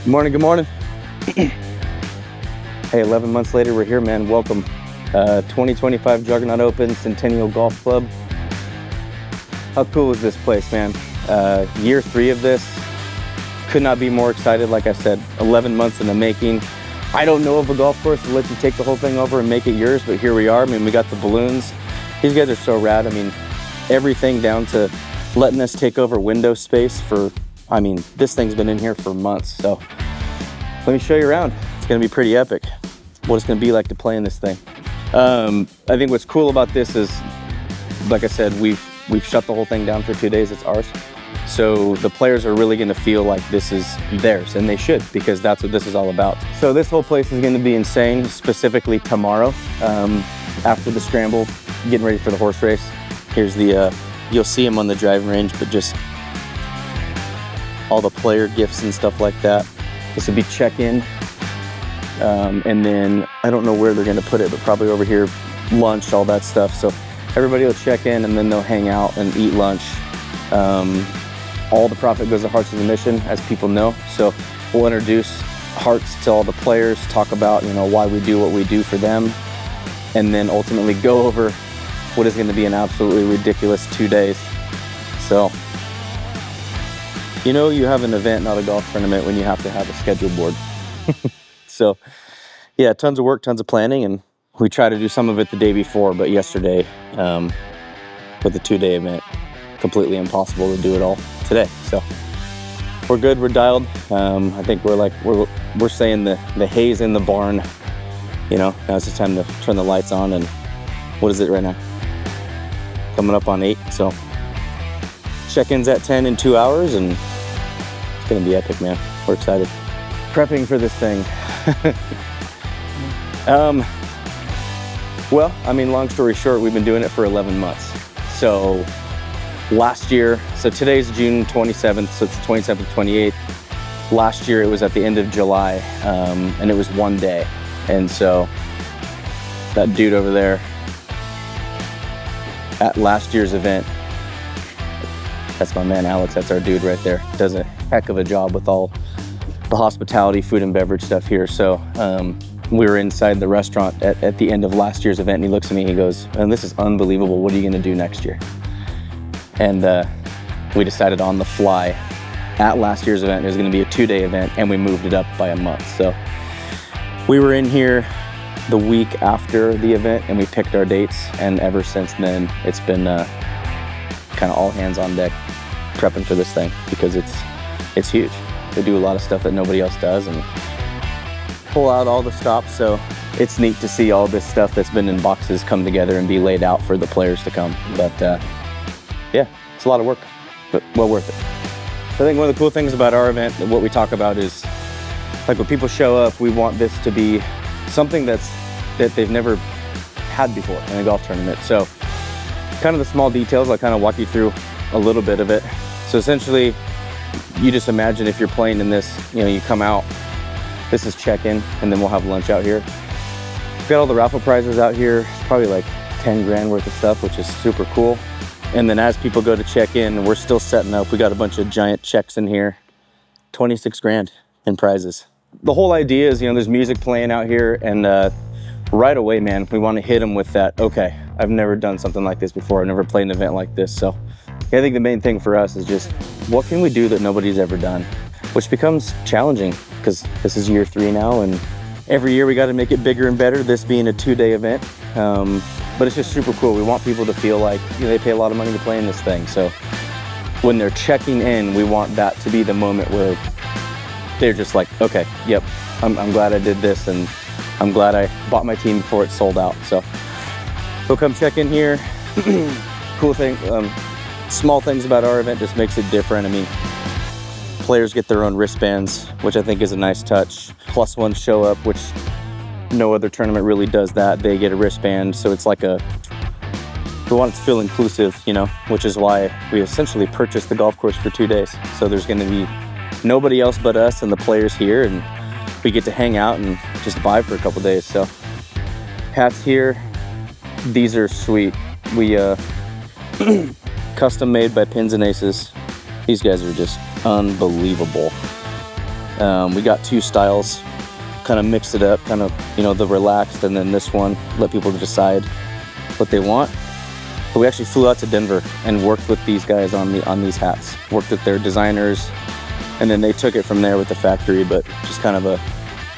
Good morning, good morning. Hey, 11 months later, we're here, man. Welcome. 2025 Juggernaut Open, Centennial Golf Club. How cool is this place, man? Year 3 of this. Could not be more excited. Like I said, 11 months in the making. I don't know of a golf course that lets you take the whole thing over and make it yours, but here we are. I mean, we got the balloons. These guys are so rad. I mean, everything down to letting us take over window space for, I mean, this thing's been in here for months. So let me show you around. It's gonna be pretty epic. What it's gonna be like to play in this thing. I think what's cool about this is, like I said, we've shut the whole thing down for 2 days. It's ours. So the players are really gonna feel like this is theirs, and they should, because that's what this is all about. So this whole place is gonna be insane, specifically tomorrow, after the Scramble, getting ready for the horse race. Here's the, you'll see them on the driving range, but just all the player gifts and stuff like that. This will be check-in. And then I don't know where they're gonna put it, but probably over here, lunch, all that stuff. So everybody will check in and then they'll hang out and eat lunch. All the profit goes to Hearts of the Mission, as people know. So we'll introduce Hearts to all the players, talk about, you know, why we do what we do for them, and then ultimately go over what is gonna be an absolutely ridiculous 2 days. So, you know, you have an event, not a golf tournament, when you have to have a schedule board. So yeah, tons of work, tons of planning, and we try to do some of it the day before, but yesterday, with the 2-day event, completely impossible to do it all today. So we're good, we're dialed. I think we're saying the hay's in the barn. You know, now it's just time to turn the lights on. And what is it right now? Coming up on 8. So check-in's at 10 in 2 hours, and it's gonna be epic, man. We're excited. Prepping for this thing. Well, I mean, long story short, we've been doing it for 11 months. So last year, so today's June 27th, so it's the 27th, 28th. Last year, it was at the end of July, and it was 1 day. And so that dude over there at last year's event, that's my man Alex, that's our dude right there. Does a heck of a job with all the hospitality, food and beverage stuff here. So we were inside the restaurant at the end of last year's event, and he looks at me and he goes, "And this is unbelievable, what are you gonna do next year?" And we decided on the fly at last year's event, it was gonna be a 2-day event, and we moved it up by a month. So we were in here the week after the event and we picked our dates, and ever since then, it's been kind of all hands on deck prepping for this thing, because it's huge. They do a lot of stuff that nobody else does and pull out all the stops. So it's neat to see all this stuff that's been in boxes come together and be laid out for the players to come. But yeah, it's a lot of work, but well worth it. I think one of the cool things about our event, what we talk about, is like when people show up, we want this to be something that they've never had before in a golf tournament. So kind of the small details, I'll kind of walk you through a little bit of it. So essentially, you just imagine if you're playing in this, you know, you come out, this is check-in, and then we'll have lunch out here. We've got all the raffle prizes out here. It's probably like 10 grand worth of stuff, which is super cool. And then as people go to check in, we're still setting up. We got a bunch of giant checks in here, 26 grand in prizes. The whole idea is, you know, there's music playing out here, and right away, man, we want to hit them with that, okay, I've never done something like this before. I've never played an event like this. So I think the main thing for us is just, what can we do that nobody's ever done? Which becomes challenging, because this is year 3 now, and every year we got to make it bigger and better, this being a 2-day event. But it's just super cool. We want people to feel like, you know, they pay a lot of money to play in this thing. So when they're checking in, we want that to be the moment where they're just like, okay, yep, I'm glad I did this, and I'm glad I bought my team before it sold out. So we'll come check in here. Cool thing, small things about our event just makes it different. I mean, players get their own wristbands, which I think is a nice touch. +1 show up, which no other tournament really does that. They get a wristband, so it's like we want it to feel inclusive, you know, which is why we essentially purchased the golf course for 2 days. So there's gonna be nobody else but us and the players here, and we get to hang out and just vibe for a couple days. So hats here, these are sweet. We custom made by Pins and Aces. These guys are just unbelievable. We got 2 styles, kind of mixed it up, kind of, you know, the relaxed, and then this one, let people decide what they want. But we actually flew out to Denver and worked with these guys on these hats, worked with their designers, and then they took it from there with the factory, but just kind of a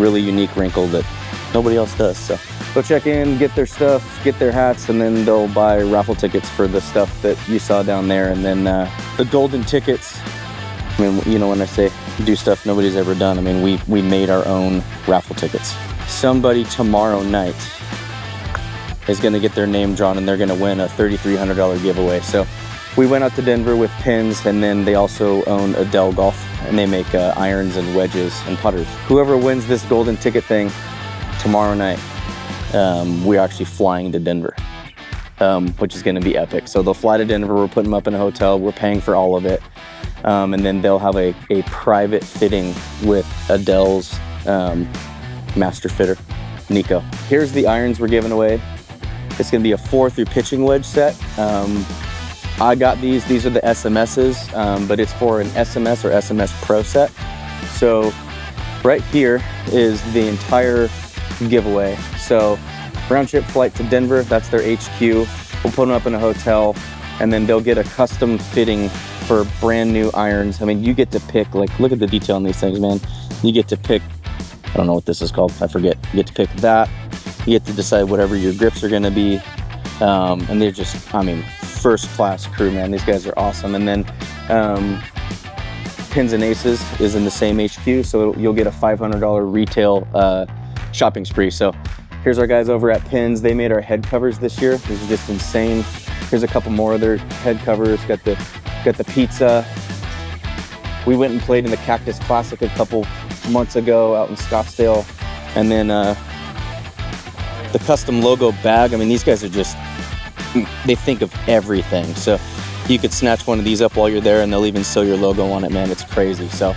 really unique wrinkle that nobody else does. So go check in, get their stuff, get their hats, and then they'll buy raffle tickets for the stuff that you saw down there. And then the golden tickets, I mean, you know, when I say do stuff nobody's ever done, I mean, we made our own raffle tickets. Somebody tomorrow night is gonna get their name drawn and they're gonna win a $3,300 giveaway. So we went out to Denver with Pins, and then they also own Adele Golf, and they make irons and wedges and putters. Whoever wins this golden ticket thing tomorrow night, we're actually flying to Denver, which is gonna be epic. So they'll fly to Denver, we're putting them up in a hotel, we're paying for all of it. And then they'll have a private fitting with Adele's master fitter, Nico. Here's the irons we're giving away. It's gonna be a 4-through pitching wedge set. I got these are the SMS's, but it's for an SMS or SMS Pro set. So right here is the entire giveaway. So round trip flight to Denver, that's their HQ. We'll put them up in a hotel, and then they'll get a custom fitting for brand new irons. I mean, you get to pick, like, look at the detail on these things, man. You get to pick, I don't know what this is called, I forget. You get to pick that. You get to decide whatever your grips are gonna be. And they're just, I mean, first class crew, man. These guys are awesome. And then Pins and Aces is in the same HQ, so you'll get a $500 retail shopping spree. So here's our guys over at Pins. They made our head covers this year. This is just insane. Here's a couple more of their head covers. Got the pizza. We went and played in the Cactus Classic a couple months ago out in Scottsdale. And then the custom logo bag. I mean, these guys are just, they think of everything. So you could snatch one of these up while you're there and they'll even sew your logo on it, man. It's crazy. So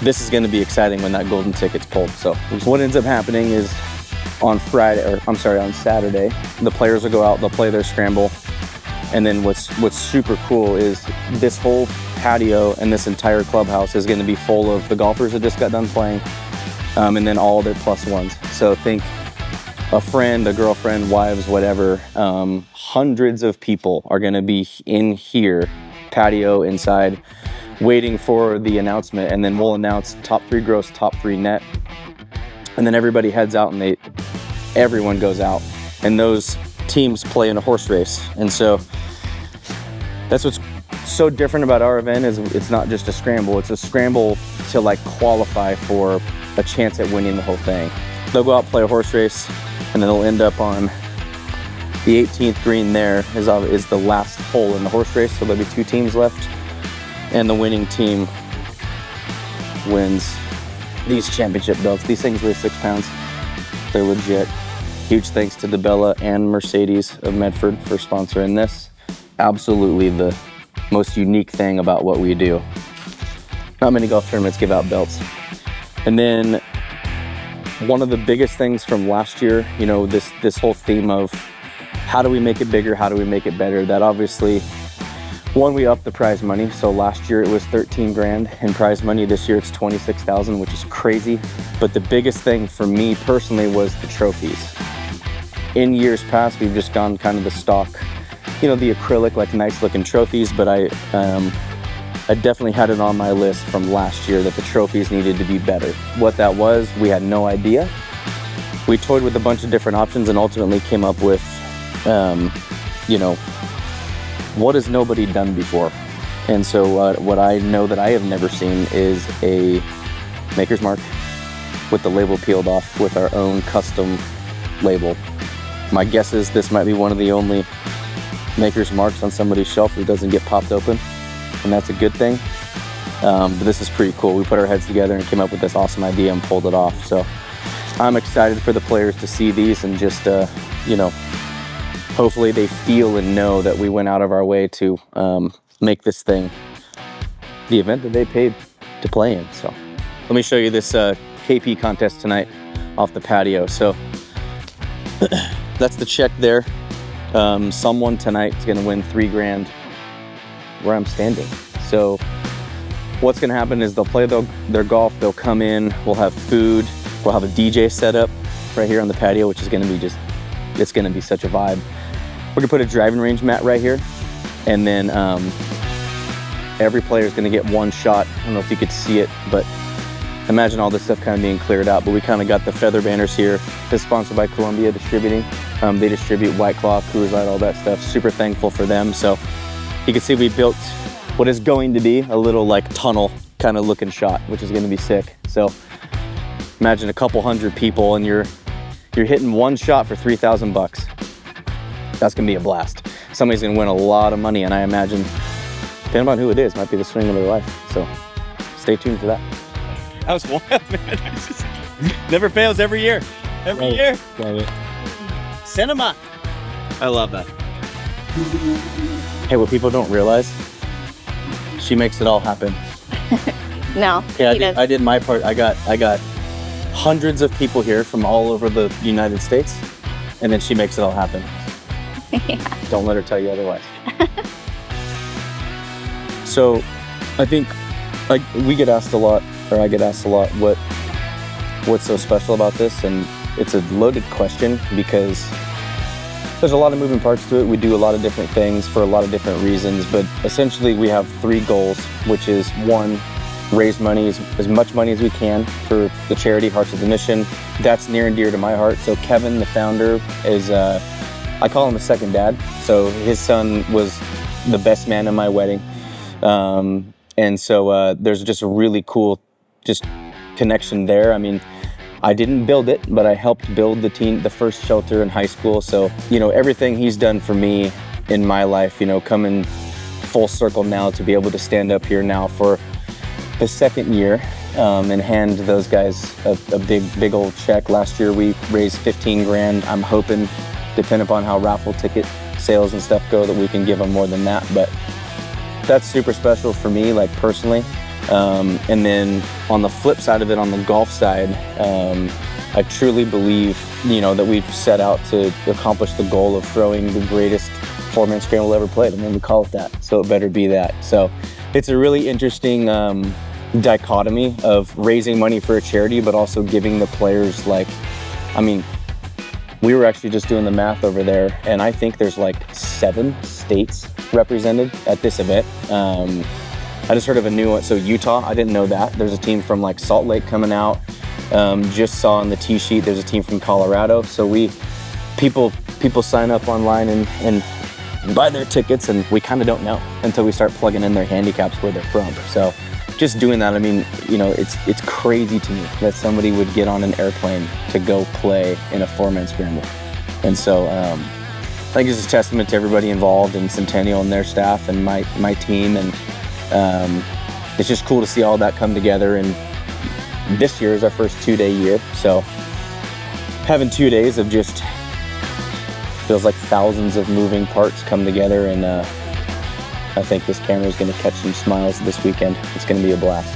this is gonna be exciting when that golden ticket's pulled. So what ends up happening is on Saturday, the players will go out, they'll play their scramble. And then what's super cool is this whole patio and this entire clubhouse is gonna be full of the golfers that just got done playing, and then all their +1s. So think a friend, a girlfriend, wives, whatever. Hundreds of people are gonna be in here, patio, inside, waiting for the announcement. And then we'll announce top 3 gross, top 3 net. And then everybody heads out and everyone goes out. And those teams play in a horse race. And so that's what's so different about our event, is it's not just a scramble, it's a scramble to like qualify for a chance at winning the whole thing. They'll go out and play a horse race, and then they'll end up on the 18th green. There is the last hole in the horse race, so there'll be 2 teams left, and the winning team wins these championship belts. These things weigh 6 pounds. They're legit. Huge thanks to DeBella and Mercedes of Medford for sponsoring this. Absolutely the most unique thing about what we do. Not many golf tournaments give out belts. And then one of the biggest things from last year, you know, this whole theme of how do we make it bigger, how do we make it better, that obviously, one, we upped the prize money. So last year it was 13 grand in prize money. This year it's 26,000, which is crazy. But the biggest thing for me personally was the trophies. In years past, we've just gone kind of the stock, you know, the acrylic, like nice looking trophies, but I definitely had it on my list from last year that the trophies needed to be better. What that was, we had no idea. We toyed with a bunch of different options and ultimately came up with, you know, what has nobody done before? And so what I know that I have never seen is a maker's mark with the label peeled off with our own custom label. My guess is this might be one of the only maker's marks on somebody's shelf that doesn't get popped open, and that's a good thing. But this is pretty cool. We put our heads together and came up with this awesome idea and pulled it off. So I'm excited for the players to see these and just, you know, hopefully they feel and know that we went out of our way to make this thing the event that they paid to play in. So let me show you this KP contest tonight off the patio. So that's the check there. Someone tonight is gonna win 3 grand where I'm standing. So what's gonna happen is they'll play their golf, they'll come in, we'll have food, we'll have a DJ set up right here on the patio, which is gonna be it's gonna be such a vibe. We're gonna put a driving range mat right here, and then every player is gonna get one shot. I don't know if you could see it, but imagine all this stuff kind of being cleared out, but we kind of got the feather banners here. This is sponsored by Columbia Distributing. They distribute White Claw, Coors Light, all that stuff. Super thankful for them. So you can see we built what is going to be a little like tunnel kind of looking shot, which is gonna be sick. So imagine a couple hundred people and you're hitting one shot for 3,000 bucks. That's gonna be a blast. Somebody's gonna win a lot of money, and I imagine, depending on who it is, might be the swing of their life. So stay tuned for that. That was wild, man. Never fails every year. Every year. Love it. Cinema. I love that. Hey, what people don't realize, she makes it all happen. No, Yeah, I did my part. I got hundreds of people here from all over the United States, and then she makes it all happen. Yeah. Don't let her tell you otherwise. So I think we get asked a lot, or I get asked a lot, what's so special about this? And it's a loaded question because there's a lot of moving parts to it. We do a lot of different things for a lot of different reasons, but essentially we have 3 goals, which is 1, raise money, as much money as we can for the charity Hearts of the Mission. That's near and dear to my heart. So Kevin, the founder, is I call him a second dad. So his son was the best man in my wedding. And so there's just a really cool connection there. I mean, I didn't build it, but I helped build the first shelter in high school. So, everything he's done for me in my life, coming full circle now to be able to stand up here now for the 2nd year and hand those guys a big old check. Last year we raised 15 grand. I'm hoping, depending upon how raffle ticket sales and stuff go, that we can give them more than that. But that's super special for me, like personally. And then on the flip side of it, on the golf side, I truly believe, that we've set out to accomplish the goal of throwing the greatest 4-man scramble ever played. I mean, we call it that, so it better be that. So it's a really interesting dichotomy of raising money for a charity, but also giving the players, we were actually just doing the math over there, and I think there's 7 states represented at this event. I just heard of a new one. So Utah, I didn't know that. There's a team from Salt Lake coming out. Just saw on the tee sheet, there's a team from Colorado. So people sign up online and buy their tickets, and we kind of don't know until we start plugging in their handicaps where they're from. So just doing that, it's crazy to me that somebody would get on an airplane to go play in a 4-man scramble. And so I think it's a testament to everybody involved, and Centennial and their staff and my team, and it's just cool to see all that come together. And this year is our first 2-day year, so having 2 days of just feels like thousands of moving parts come together, and I think this camera is going to catch some smiles this weekend. It's going to be a blast.